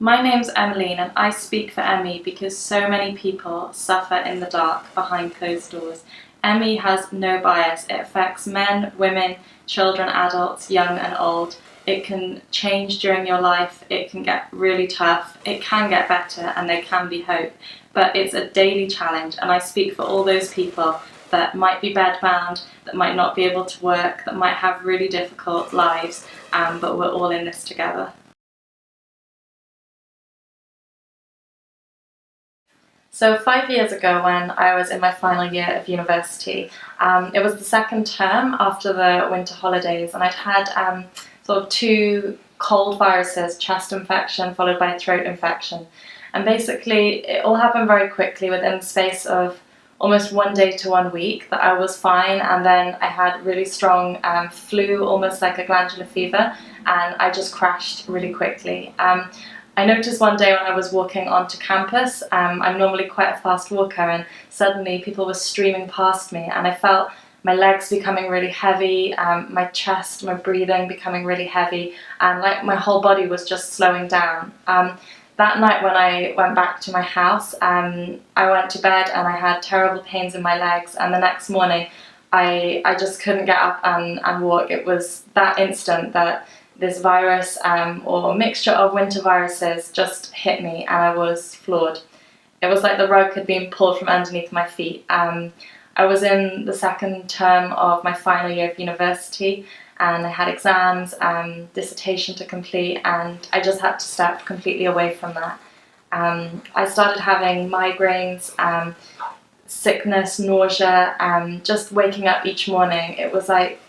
My name's Emelyne and I speak for Emmy because so many people suffer in the dark behind closed doors. Emmy has no bias. It affects men, women, children, adults, young and old. It can change during your life, it can get really tough, it can get better and there can be hope. But it's a daily challenge and I speak for all those people that might be bedbound, that might not be able to work, that might have really difficult lives, but we're all in this together. So 5 years ago, when I was in my final year of university, it was the second term after the winter holidays, and I'd had sort of two cold viruses, chest infection followed by throat infection. And basically, it all happened very quickly within the space of almost 1 day to 1 week that I was fine, and then I had really strong flu, almost like a glandular fever, and I just crashed really quickly. I noticed one day when I was walking onto campus, I'm normally quite a fast walker, and suddenly people were streaming past me and I felt my legs becoming really heavy, my chest, my breathing becoming really heavy, and like my whole body was just slowing down. That night when I went back to my house, I went to bed and I had terrible pains in my legs, and the next morning I just couldn't get up and walk. It was that instant that this virus or mixture of winter viruses just hit me and I was floored. It was like the rug had been pulled from underneath my feet. I was in the second term of my final year of university and I had exams, dissertation to complete, and I just had to step completely away from that. I started having migraines, sickness, nausea, just waking up each morning. It was like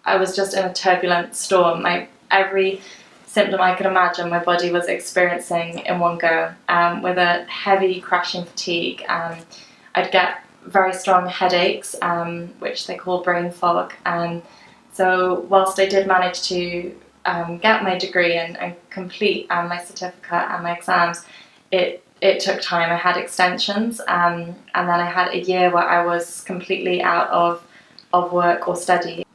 I was just in a turbulent storm. Every symptom I could imagine my body was experiencing in one go, with a heavy crashing fatigue. I'd get very strong headaches, which they call brain fog. So whilst I did manage to get my degree and complete my certificate and my exams, it took time. I had extensions, and then I had a year where I was completely out of work or study.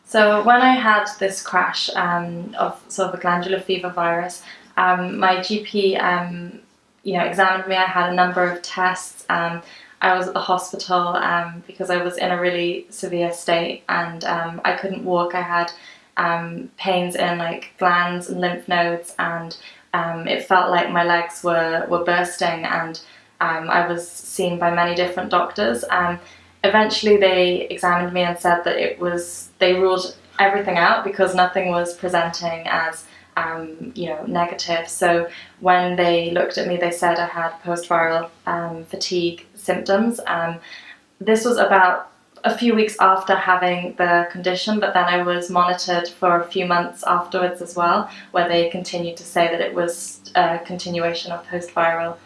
So when I had this crash of sort of a glandular fever virus, my GP examined me. I had a number of tests. I was at the hospital because I was in a really severe state and I couldn't walk. I had pains in like glands and lymph nodes, and it felt like my legs were bursting, and I was seen by many different doctors. Eventually they examined me and said that they ruled everything out because nothing was presenting as negative. So when they looked at me, they said I had post-viral fatigue symptoms. This was about a few weeks after having the condition, but then I was monitored for a few months afterwards as well, where they continued to say that it was a continuation of post-viral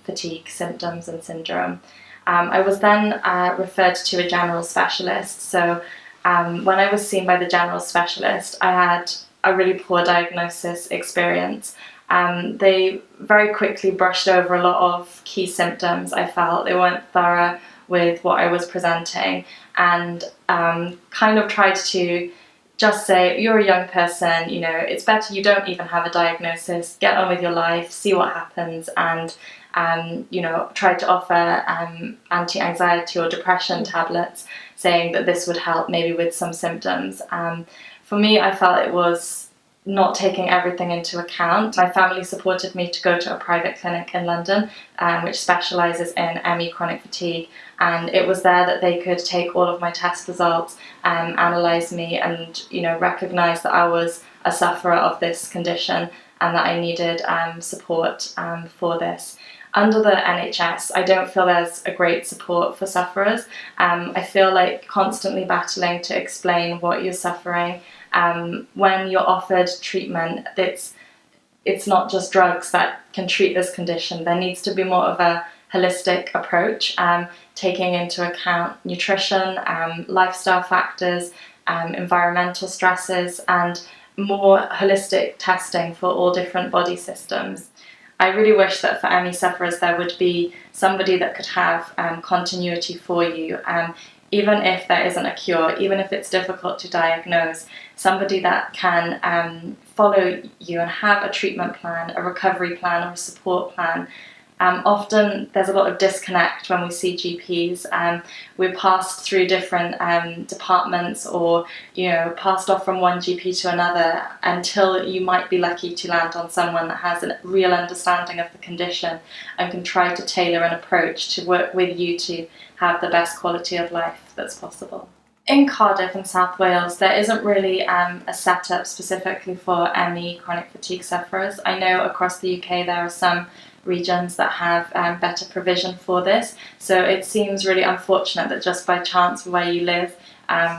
fatigue symptoms and syndrome. I was then referred to a general specialist. So when I was seen by the general specialist, I had a really poor diagnosis experience. They very quickly brushed over a lot of key symptoms. I felt they weren't thorough with what I was presenting, and kind of tried to just say, you're a young person, it's better you don't even have a diagnosis, get on with your life, see what happens, and tried to offer anti-anxiety or depression tablets, saying that this would help maybe with some symptoms. For me, I felt it was not taking everything into account. My family supported me to go to a private clinic in London, which specialises in ME chronic fatigue, and it was there that they could take all of my test results, analyse me, and recognise that I was a sufferer of this condition and that I needed support for this. Under the NHS, I don't feel there's a great support for sufferers. I feel like constantly battling to explain what you're suffering. When you're offered treatment, it's not just drugs that can treat this condition. There needs to be more of a holistic approach, taking into account nutrition, lifestyle factors, environmental stresses, and more holistic testing for all different body systems. I really wish that for ME sufferers there would be somebody that could have continuity for you. even if there isn't a cure, even if it's difficult to diagnose, somebody that can follow you and have a treatment plan, a recovery plan, or a support plan. Often there's a lot of disconnect when we see GPs. We're passed through different departments, or passed off from one GP to another, until you might be lucky to land on someone that has a real understanding of the condition and can try to tailor an approach to work with you to have the best quality of life that's possible. In Cardiff and South Wales, there isn't really a setup specifically for ME, chronic fatigue sufferers. I know across the UK there are some regions that have better provision for this, so it seems really unfortunate that just by chance where you live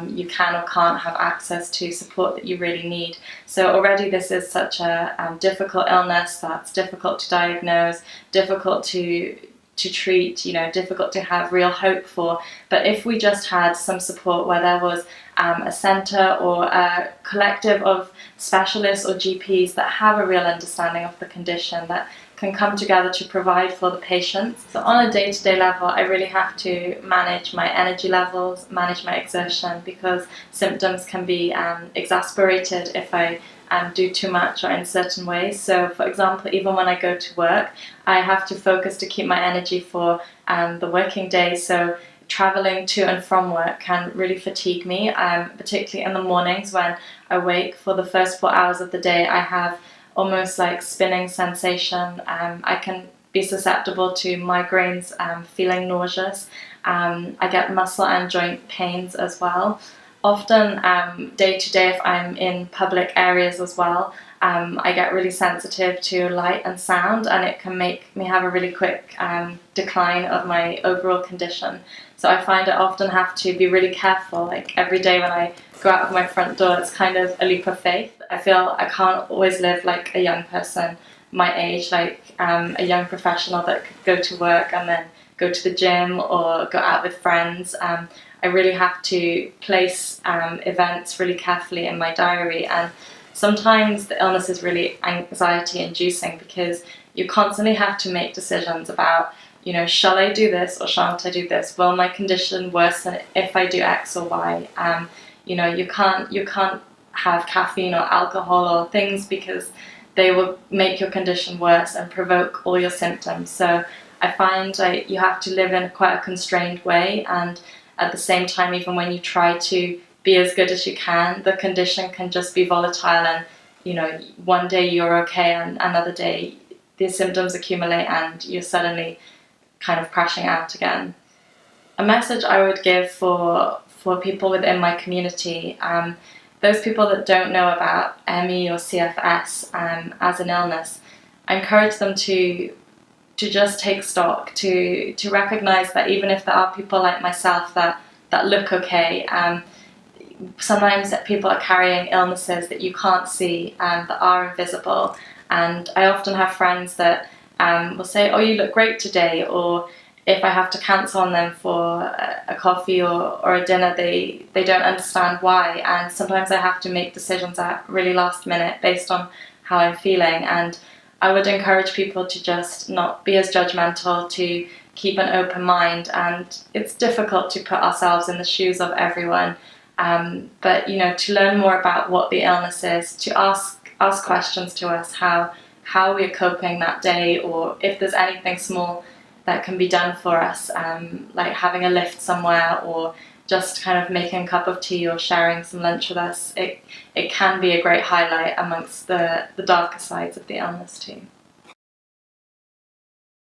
you can or can't have access to support that you really need. So already this is such a difficult illness that's difficult to diagnose, difficult to treat, difficult to have real hope for. But if we just had some support where there was a centre or a collective of specialists or GPs that have a real understanding of the condition, that can come together to provide for the patients. So on a day-to-day level, I really have to manage my energy levels, manage my exertion, because symptoms can be exasperated if I do too much or in certain ways. So for example, even when I go to work, I have to focus to keep my energy for the working day. So travelling to and from work can really fatigue me, particularly in the mornings when I wake. For the first 4 hours of the day, I have almost like spinning sensation. I can be susceptible to migraines, feeling nauseous. I get muscle and joint pains as well. Often day to day, if I'm in public areas as well, I get really sensitive to light and sound, and it can make me have a really quick decline of my overall condition. So I find I often have to be really careful. Like every day when I go out of my front door, it's kind of a leap of faith. I feel I can't always live like a young person my age, like a young professional that could go to work and then go to the gym or go out with friends. I really have to place events really carefully in my diary, and sometimes the illness is really anxiety inducing because you constantly have to make decisions about, shall I do this or shan't I do this? Will my condition worsen if I do X or Y? You can't have caffeine or alcohol or things because they will make your condition worse and provoke all your symptoms. So I find you have to live in quite a constrained way, and at the same time, even when you try to be as good as you can, the condition can just be volatile, and one day you're okay and another day the symptoms accumulate and you're suddenly kind of crashing out again. A message I would give for people within my community, those people that don't know about ME or CFS as an illness, I encourage them to just take stock, to recognise that even if there are people like myself that look okay, sometimes people are carrying illnesses that you can't see and that are invisible. And I often have friends that will say, "Oh, you look great today," or if I have to cancel on them for a coffee or a dinner, they don't understand why. And sometimes I have to make decisions at really last minute based on how I'm feeling. And I would encourage people to just not be as judgmental, to keep an open mind. And it's difficult to put ourselves in the shoes of everyone. But to learn more about what the illness is, to ask questions to us, how we're coping that day, or if there's anything small that can be done for us, like having a lift somewhere, or just kind of making a cup of tea or sharing some lunch with us. It can be a great highlight amongst the darker sides of the illness too.